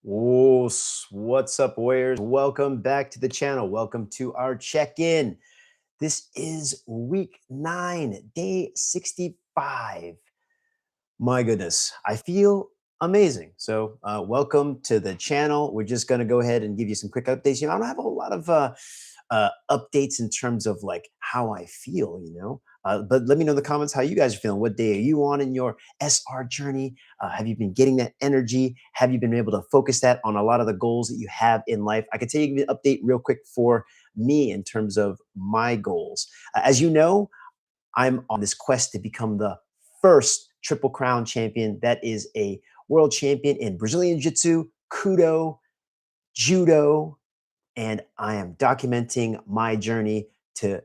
What's up, Warriors? Welcome back to the channel. Welcome to our check-in. This is week 9, day 65. My goodness, I feel amazing. So, welcome to the channel. We're just going to go ahead and give you some quick updates. I don't have a whole lot of updates in terms of like how I feel, but let me know in the comments how you guys are feeling. What day are you on in your SR journey? Have you been getting that energy? Have you been able to focus that on a lot of the goals that you have in life? I can tell you, give you an update real quick for me in terms of my goals. As you know, I'm on this quest to become the first Triple Crown champion. That is a world champion in Brazilian Jiu-Jitsu, Kudo, Judo, and I am documenting my journey to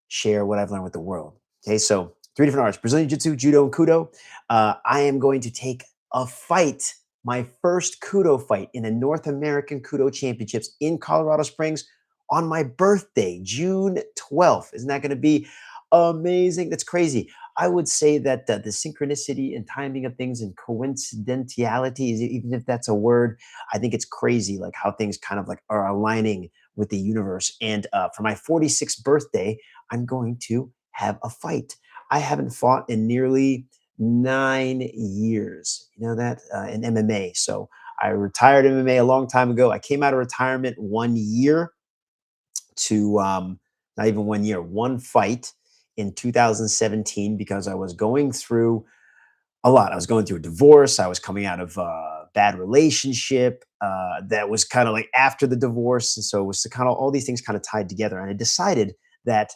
share what I've learned with the world. Okay, so 3 different arts: Brazilian Jiu-Jitsu, Judo, and Kudo. I am going to take a fight, my first Kudo fight in the North American Kudo Championships in Colorado Springs on my birthday, June 12th. Isn't that going to be amazing? That's crazy. I would say that the synchronicity and timing of things and coincidentalities, even if that's a word, I think it's crazy, like how things kind of like are aligning with the universe. And for my 46th birthday, I'm going to have a fight. I haven't fought in nearly 9 years, that, in MMA. So I retired MMA a long time ago. I came out of retirement 1 year to not even 1 year, one fight in 2017 because I was going through a lot. I was going through a divorce. I was coming out of a bad relationship that was kind of like after the divorce. And so it was kind of all these things kind of tied together. And I decided that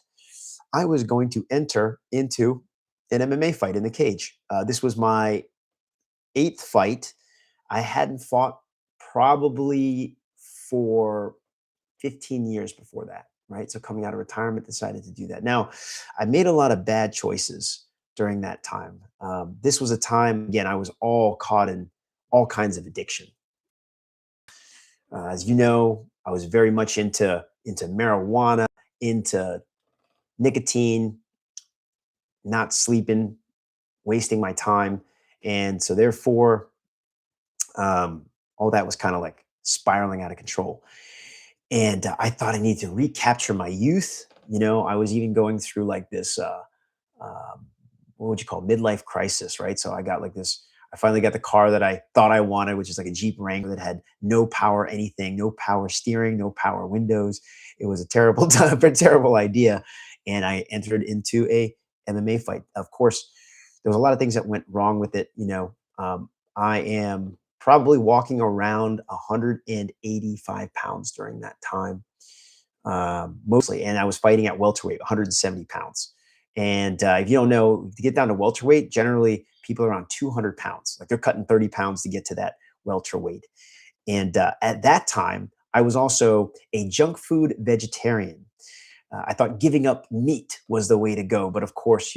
I was going to enter into an MMA fight in the cage. This was my 8th fight. I hadn't fought probably for 15 years before that, right? So coming out of retirement, decided to do that. Now, I made a lot of bad choices during that time. This was a time, again, I was all caught in all kinds of addiction. As you know, I was very much into marijuana, into nicotine, not sleeping, wasting my time. And so therefore, all that was kind of like spiraling out of control. And I thought I needed to recapture my youth. I was even going through like this, what would you call midlife crisis, right? So I got like this, I finally got the car that I thought I wanted, which is like a Jeep Wrangler that had no power anything, no power steering, no power windows. It was a terrible, a terrible idea. And I entered into a MMA fight. Of course, there was a lot of things that went wrong with it. I am probably walking around 185 pounds during that time, mostly. And I was fighting at welterweight, 170 pounds. And if you don't know, to get down to welterweight, generally people are around 200 pounds. Like they're cutting 30 pounds to get to that welterweight. And at that time, I was also a junk food vegetarian. I thought giving up meat was the way to go. But of course,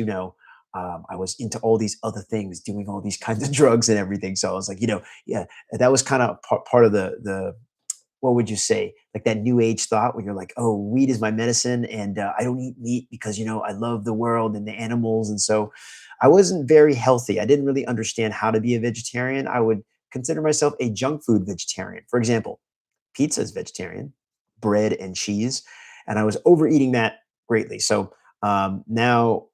I was into all these other things, doing all these kinds of drugs and everything. So I was like, yeah, that was kind of part of the what would you say, like that new age thought where you're like, oh, weed is my medicine, and I don't eat meat because I love the world and the animals, and so I wasn't very healthy. I didn't really understand how to be a vegetarian. I would consider myself a junk food vegetarian. For example, pizza is vegetarian, bread and cheese, and I was overeating that greatly. So now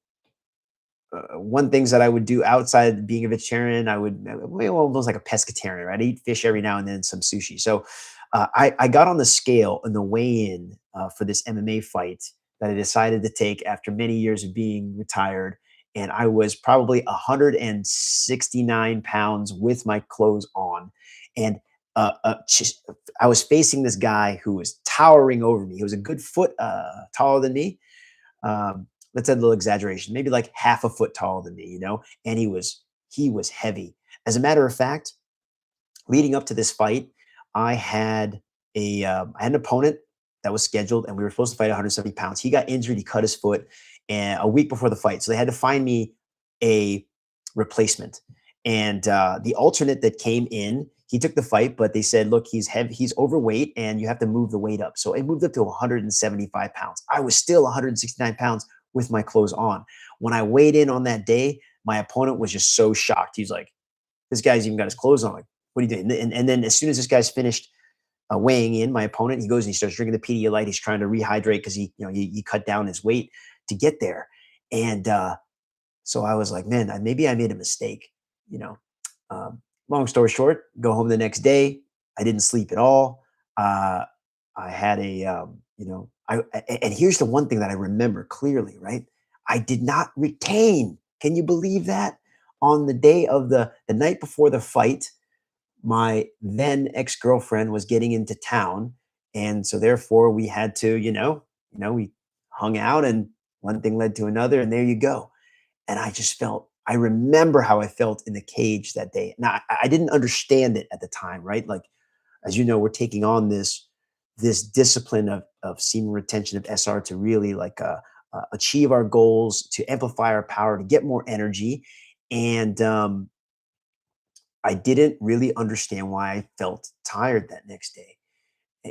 one things that I would do outside being a vegetarian, I would almost like a pescatarian, right? I eat fish every now and then, some sushi. So I got on the scale in the weigh-in for this MMA fight that I decided to take after many years of being retired. And I was probably 169 pounds with my clothes on. And I was facing this guy who was towering over me. He was a good foot taller than me. That's a little exaggeration, maybe like half a foot taller than me, and he was heavy. As a matter of fact, leading up to this fight, I had an opponent that was scheduled, and we were supposed to fight 170 pounds. He got injured, he cut his foot, and a week before the fight, so they had to find me a replacement. And the alternate that came in, he took the fight, but they said, look, he's heavy, he's overweight, and you have to move the weight up. So it moved up to 175 pounds. I was still 169 pounds with my clothes on. When I weighed in on that day, my opponent was just so shocked. He's like, this guy's even got his clothes on. Like, what are you doing? And then as soon as this guy's finished weighing in, my opponent, he goes and he starts drinking the Pedialyte. He's trying to rehydrate because he cut down his weight to get there. And so I was like, man, maybe I made a mistake. You know, long story short, go home the next day. I didn't sleep at all. Uh, I had and here's the one thing that I remember clearly, right? I did not retain. Can you believe that? On the day of the night before the fight, my then ex-girlfriend was getting into town, and so therefore we had to, we hung out, and one thing led to another, and there you go. And I remember how I felt in the cage that day. Now I didn't understand it at the time, right? Like, as you know, we're taking on this discipline of semen retention of SR to really like achieve our goals, to amplify our power, to get more energy. And I didn't really understand why I felt tired that next day.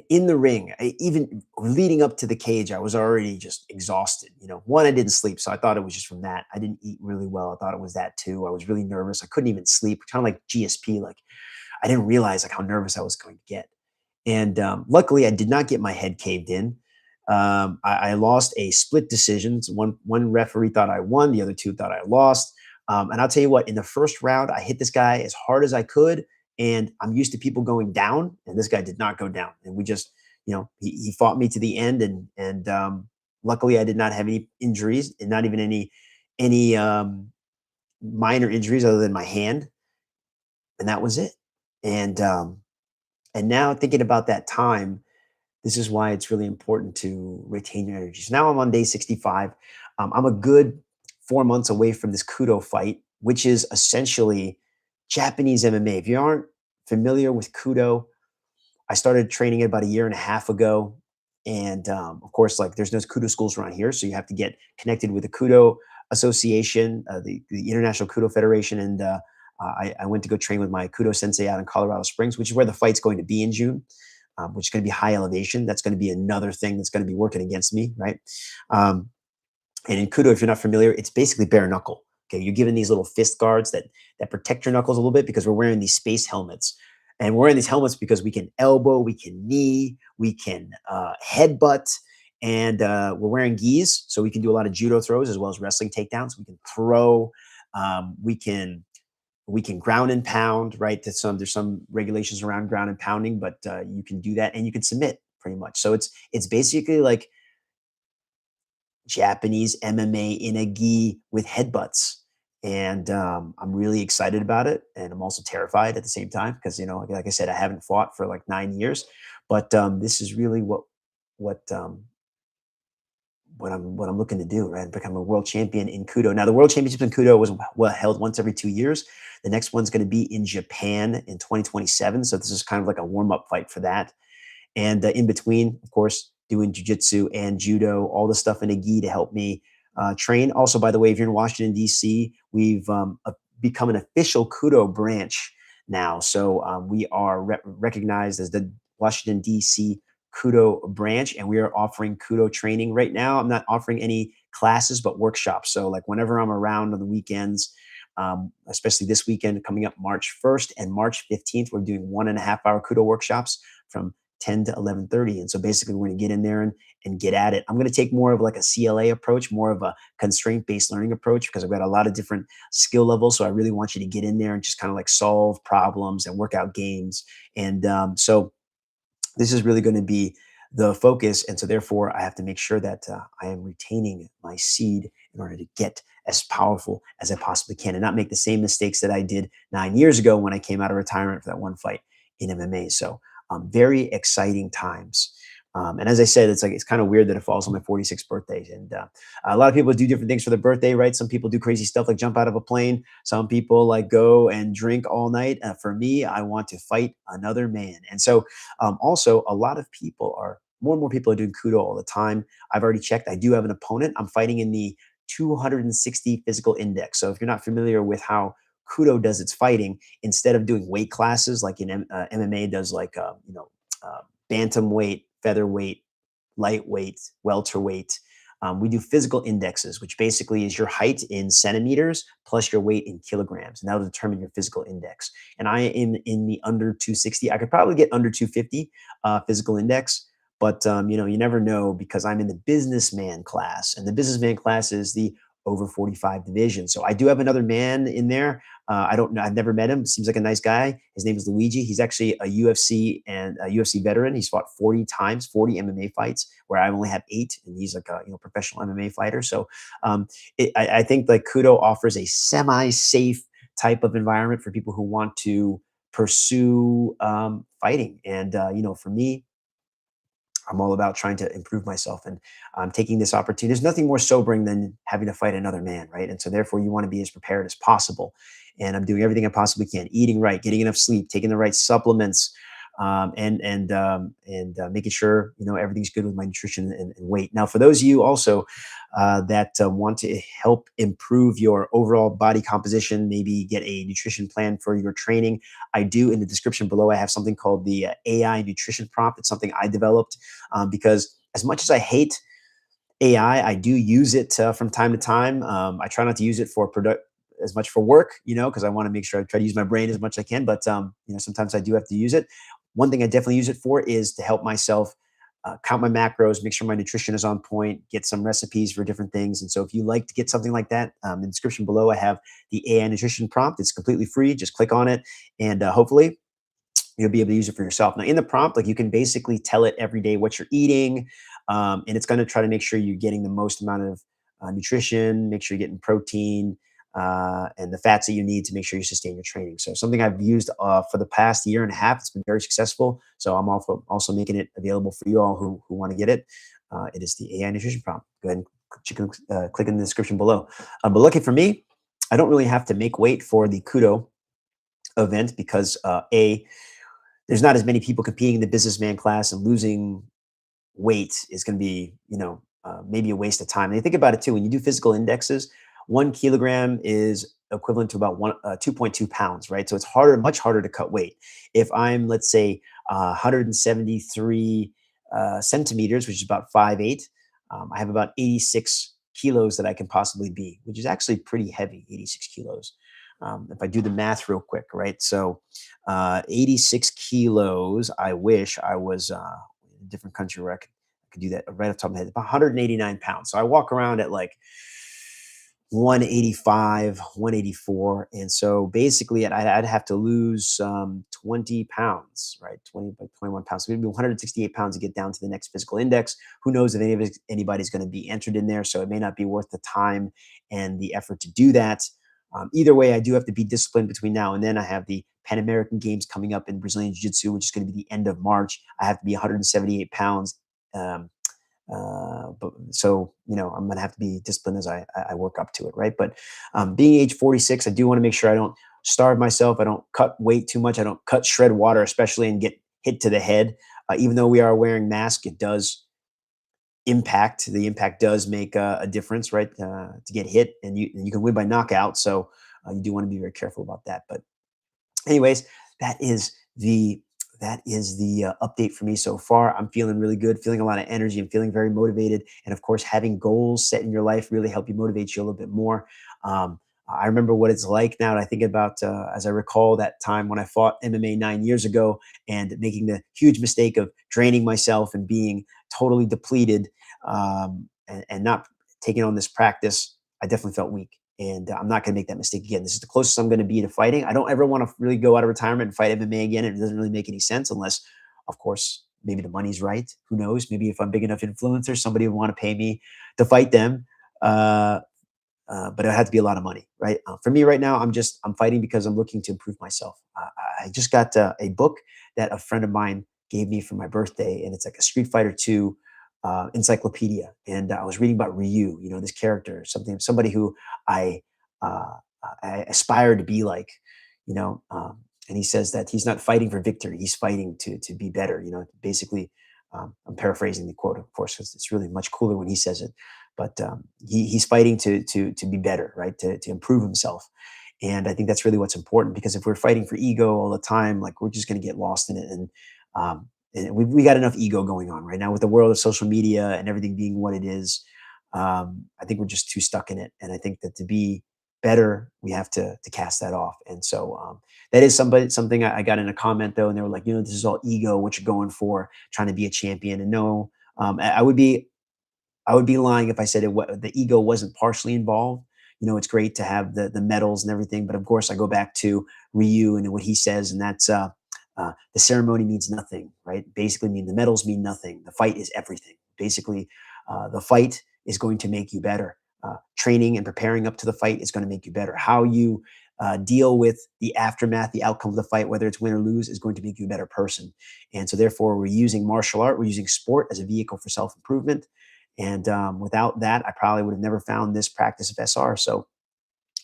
In the ring, even leading up to the cage, I was already just exhausted. One, I didn't sleep, so I thought it was just from that. I didn't eat really well. I thought it was that too. I was really nervous. I couldn't even sleep, kind of like GSP. Like, I didn't realize like how nervous I was going to get. And luckily, I did not get my head caved in. I lost a split decision. So one referee thought I won, the other two thought I lost. And I'll tell you what, in the first round, I hit this guy as hard as I could. And I'm used to people going down, and this guy did not go down. And we just, he fought me to the end. And luckily, I did not have any injuries, and not even any minor injuries other than my hand. And that was it. And now thinking about that time, this is why it's really important to retain your energy. So now I'm on day 65. I'm a good 4 months away from this Kudo fight, which is essentially Japanese MMA. If you aren't familiar with Kudo, I started training it about a year and a half ago. And of course, like, there's no Kudo schools around here. So you have to get connected with the Kudo Association, the International Kudo Federation. And I went to go train with my Kudo sensei out in Colorado Springs, which is where the fight's going to be in June, which is going to be high elevation. That's going to be another thing that's going to be working against me, right? Um, and in Kudo, if you're not familiar, it's basically bare knuckle. Okay, you're given these little fist guards that protect your knuckles a little bit, because we're wearing these space helmets. And we're wearing these helmets because we can elbow, we can knee, we can headbutt, and we're wearing gis, so we can do a lot of judo throws as well as wrestling takedowns. We can throw, we can ground and pound, right? There's some regulations around ground and pounding, but you can do that, and you can submit pretty much. So it's basically like Japanese MMA in a gi with headbutts. And I'm really excited about it. And I'm also terrified at the same time because, like I said, I haven't fought for like 9 years. But this is really what what I'm looking to do, right? Become a world champion in Kudo. Now, the world championship in Kudo was held once every 2 years. The next one's going to be in Japan in 2027. So this is kind of like a warm up fight for that. And in between, of course, doing jujitsu and judo, all the stuff in a gi to help me train. Also, by the way, if you're in Washington, D.C., we've become an official Kudo branch now. So we are recognized as the Washington, D.C. Kudo branch, and we are offering Kudo training right now. I'm not offering any classes, but workshops. So like whenever I'm around on the weekends, especially this weekend coming up March 1st and March 15th, we're doing 1.5 hour Kudo workshops from 10 to 11:30. And so basically we're going to get in there and get at it. I'm going to take more of like a CLA approach, more of a constraint-based learning approach, because I've got a lot of different skill levels. So I really want you to get in there and just kind of like solve problems and work out games. And so this is really going to be the focus. And so therefore I have to make sure that I am retaining my seed in order to get as powerful as I possibly can and not make the same mistakes that I did 9 years ago when I came out of retirement for that one fight in MMA. So very exciting times. And as I said, it's kind of weird that it falls on my 46th birthday. And a lot of people do different things for their birthday, right? Some people do crazy stuff like jump out of a plane. Some people like go and drink all night. For me, I want to fight another man. And so also a lot of people are, more and more people are doing Kudo all the time. I've already checked. I do have an opponent. I'm fighting in the 260 physical index. So if you're not familiar with how Kudo does its fighting, instead of doing weight classes like in MMA does, like bantamweight, featherweight, lightweight, welterweight. we do physical indexes, which basically is your height in centimeters plus your weight in kilograms, and that'll determine your physical index. And I am in the under 260. I could probably get under 250 physical index, but you never know because I'm in the businessman class, and the businessman class is the over 45 division. So I do have another man in there. I don't know. I've never met him. Seems like a nice guy. His name is Luigi. He's actually a UFC veteran. He's fought 40 times, 40 MMA fights, where I only have 8, and he's like a professional MMA fighter. So I think like Kudo offers a semi-safe type of environment for people who want to pursue fighting. And for me, I'm all about trying to improve myself, and I'm taking this opportunity. There's nothing more sobering than having to fight another man, right? And so therefore you want to be as prepared as possible. And I'm doing everything I possibly can, eating right, getting enough sleep, taking the right supplements, and making sure everything's good with my nutrition and weight. Now, for those of you also that want to help improve your overall body composition, maybe get a nutrition plan for your training, I do in the description below. I have something called the AI nutrition prompt. It's something I developed because as much as I hate AI, I do use it from time to time. I try not to use it for as much for work, because I want to make sure I try to use my brain as much as I can. But sometimes I do have to use it. One thing I definitely use it for is to help myself count my macros, make sure my nutrition is on point, get some recipes for different things. And so if you like to get something like that, in the description below, I have the AI nutrition prompt. It's completely free. Just click on it, and hopefully you'll be able to use it for yourself. Now, in the prompt, like you can basically tell it every day what you're eating, and it's going to try to make sure you're getting the most amount of nutrition, make sure you're getting protein, and the fats that you need to make sure you sustain your training. So something I've used for the past year and a half. It's been very successful. So I'm also making it available for you all who want to get it. It is the AI nutrition prompt. Go ahead and click in the description below. But lucky for me, I don't really have to make weight for the Kudo event because there's not as many people competing in the businessman class, and losing weight is going to be, maybe a waste of time. And you think about it too, when you do physical indexes, 1 kilogram is equivalent to about 2.2 pounds, right? So it's much harder to cut weight. If I'm, let's say, 173 centimeters, which is about 5'8", I have about 86 kilos that I can possibly be, which is actually pretty heavy, 86 kilos. If I do the math real quick, right? So 86 kilos, I wish I was in a different country where I could do that right off the top of my head, about 189 pounds. So I walk around at like 185, 184. And so basically I'd have to lose 20 pounds, right? 20 by 21 pounds. So it'd be 168 pounds to get down to the next physical index. Who knows if anybody's going to be entered in there. So it may not be worth the time and the effort to do that. Either way, I do have to be disciplined between now and then. I have the Pan American Games coming up in Brazilian Jiu-Jitsu, which is going to be the end of March. I have to be 178 pounds. But so, I'm going to have to be disciplined as I work up to it. Right. But being age 46, I do want to make sure I don't starve myself. I don't cut weight too much. I don't shred water, especially, and get hit to the head. Even though we are wearing masks, it does impact. The impact does make a difference, right? To get hit, and you can win by knockout. So you do want to be very careful about that. But anyways, that is the update for me so far. I'm feeling really good, feeling a lot of energy. I'm feeling very motivated. And of course, having goals set in your life really help you motivate you a little bit more. I remember what it's like now. And I think about, as I recall that time when I fought MMA 9 years ago and making the huge mistake of draining myself and being totally depleted, and not taking on this practice. I definitely felt weak. And I'm not going to make that mistake again. This is the closest I'm going to be to fighting. I don't ever want to really go out of retirement and fight MMA again. It doesn't really make any sense unless, of course, maybe the money's right. Who knows? Maybe if I'm big enough influencer, somebody would want to pay me to fight them. But it had to be a lot of money, right? For me right now, I'm fighting because I'm looking to improve myself. I just got a book that a friend of mine gave me for my birthday, and it's like a Street Fighter 2 encyclopedia. And I was reading about Ryu, this character, somebody who I I aspire to be like, and he says that he's not fighting for victory; he's fighting to be better. Basically, I'm paraphrasing the quote, of course, because it's really much cooler when he says it. But he's fighting to be better, right? To improve himself. And I think that's really what's important, because if we're fighting for ego all the time, like, we're just going to get lost in it. And we got enough ego going on right now with the world of social media and everything being what it is. I think we're just too stuck in it. And I think that to be better, we have to cast that off. And so that is something I got in a comment though, and they were like, this is all ego, what you're going for, trying to be a champion. And no, I would be lying if I said the ego wasn't partially involved. It's great to have the medals and everything, but of course, I go back to Ryu and what he says, and that's the ceremony means nothing, right? Basically, mean the medals mean nothing. The fight is everything. Basically, the fight is going to make you better. Training and preparing up to the fight is going to make you better. How you deal with the aftermath, the outcome of the fight, whether it's win or lose, is going to make you a better person. And so, therefore, we're using martial art, we're using sport as a vehicle for self improvement. And without that, I probably would have never found this practice of SR. So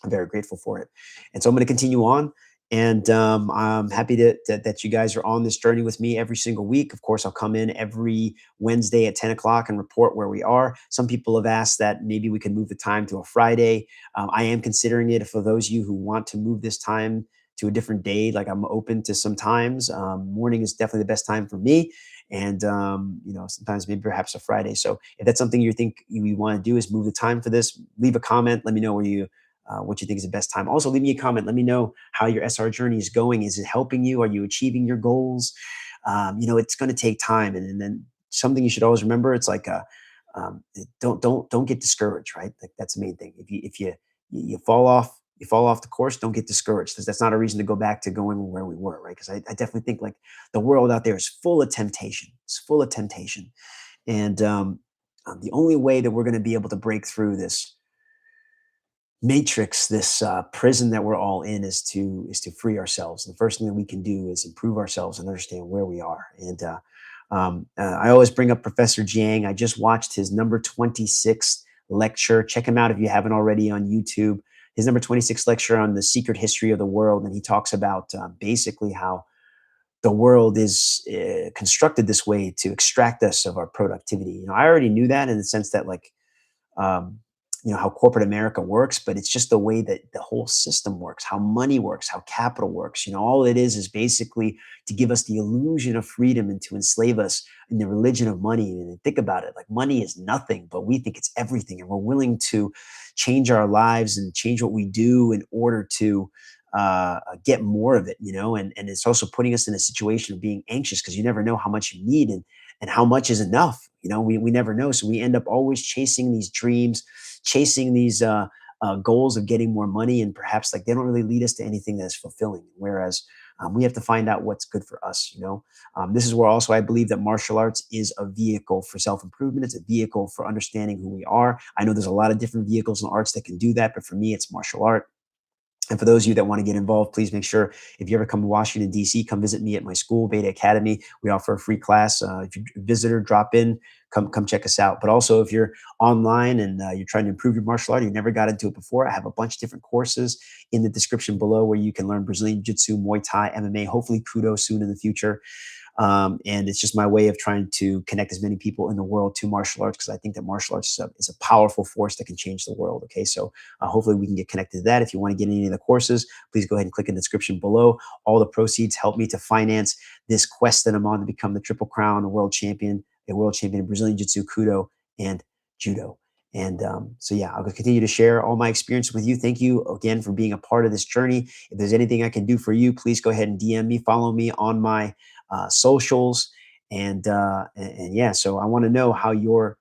I'm very grateful for it. And so I'm going to continue on. And I'm happy that you guys are on this journey with me every single week. Of course, I'll come in every Wednesday at 10 o'clock and report where we are. Some people have asked that maybe we can move the time to a Friday. I am considering it for those of you who want to move this time to a different day. Like, I'm open to some times. Morning is definitely the best time for me. And, sometimes maybe perhaps a Friday. So if that's something you think you want to do, is move the time for this, leave a comment. Let me know what you think is the best time. Also, leave me a comment. Let me know how your SR journey is going. Is it helping you? Are you achieving your goals? It's going to take time. And then something you should always remember, it's like, don't get discouraged, right? Like, that's the main thing. If you fall off the course, don't get discouraged, because that's not a reason to go back to going where we were, right? Because I definitely think, like, the world out there is full of temptation. It's full of temptation. And the only way that we're going to be able to break through this matrix, this prison that we're all in, is to free ourselves. And the first thing that we can do is improve ourselves and understand where we are. And I always bring up Professor Jiang. I just watched his number 26 lecture. Check him out if you haven't already on YouTube. His number 26 lecture on the secret history of the world. And he talks about basically how the world is constructed this way to extract us of our productivity. I already knew that, in the sense that, like, um, how corporate America works, but it's just the way that the whole system works, how money works, how capital works. All it is basically to give us the illusion of freedom and to enslave us in the religion of money. And think about it, like, money is nothing, but we think it's everything. And we're willing to change our lives and change what we do in order to get more of it, and it's also putting us in a situation of being anxious, because you never know how much you need, and how much is enough. We never know. So we end up always chasing these dreams, chasing these goals of getting more money, and perhaps, like, they don't really lead us to anything that's fulfilling. Whereas we have to find out what's good for us. This is where also I believe that martial arts is a vehicle for self-improvement. It's a vehicle for understanding who we are. I know there's a lot of different vehicles and arts that can do that, but for me, it's martial art. And for those of you that want to get involved, please make sure, if you ever come to Washington, D.C., come visit me at my school, Beta Academy. We offer a free class. If you're a visitor, drop in, come check us out. But also, if you're online and you're trying to improve your martial art, you never got into it before, I have a bunch of different courses in the description below where you can learn Brazilian Jiu-Jitsu, Muay Thai, MMA, hopefully Kudo soon in the future. And it's just my way of trying to connect as many people in the world to martial arts, because I think that martial arts is a powerful force that can change the world. Okay, so hopefully we can get connected to that. If you want to get any of the courses, please go ahead and click in the description below. All the proceeds help me to finance this quest that I'm on to become the Triple Crown, a world champion in Brazilian Jiu-Jitsu, Kudo, and Judo. And so, yeah, I'll continue to share all my experience with you. Thank you again for being a part of this journey. If there's anything I can do for you, please go ahead and DM me, follow me on my socials, and yeah. So I want to know how your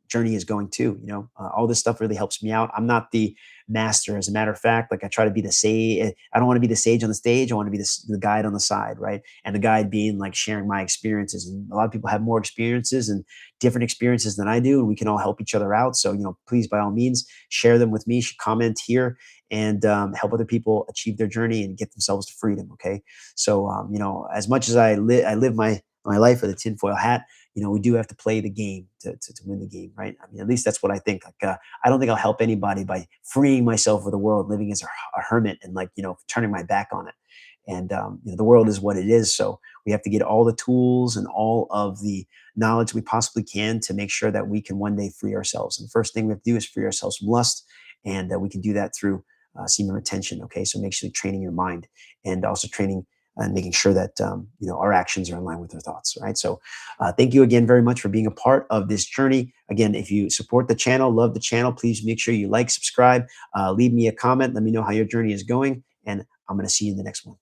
journey is going too. All this stuff really helps me out. I'm not the master, as a matter of fact. Like, I try to be the sage. I don't want to be the sage on the stage. I want to be the guide on the side, right? And the guide being, like, sharing my experiences. And a lot of people have more experiences and different experiences than I do, and we can all help each other out. So, please, by all means, share them with me. Comment here and help other people achieve their journey and get themselves to freedom. Okay, so as much as I live my life with a tinfoil hat, we do have to play the game to win the game, right? I mean, at least that's what I think. Like, I don't think I'll help anybody by freeing myself of the world, living as a hermit, and, like, turning my back on it. And the world is what it is. So we have to get all the tools and all of the knowledge we possibly can to make sure that we can one day free ourselves. And the first thing we have to do is free ourselves from lust, and we can do that through semen retention. Okay, so make sure you're training your mind, and also training and making sure that our actions are in line with our thoughts. Right. So, thank you again very much for being a part of this journey. Again, if you support the channel, love the channel, please make sure you like, subscribe, leave me a comment, let me know how your journey is going, and I'm going to see you in the next one.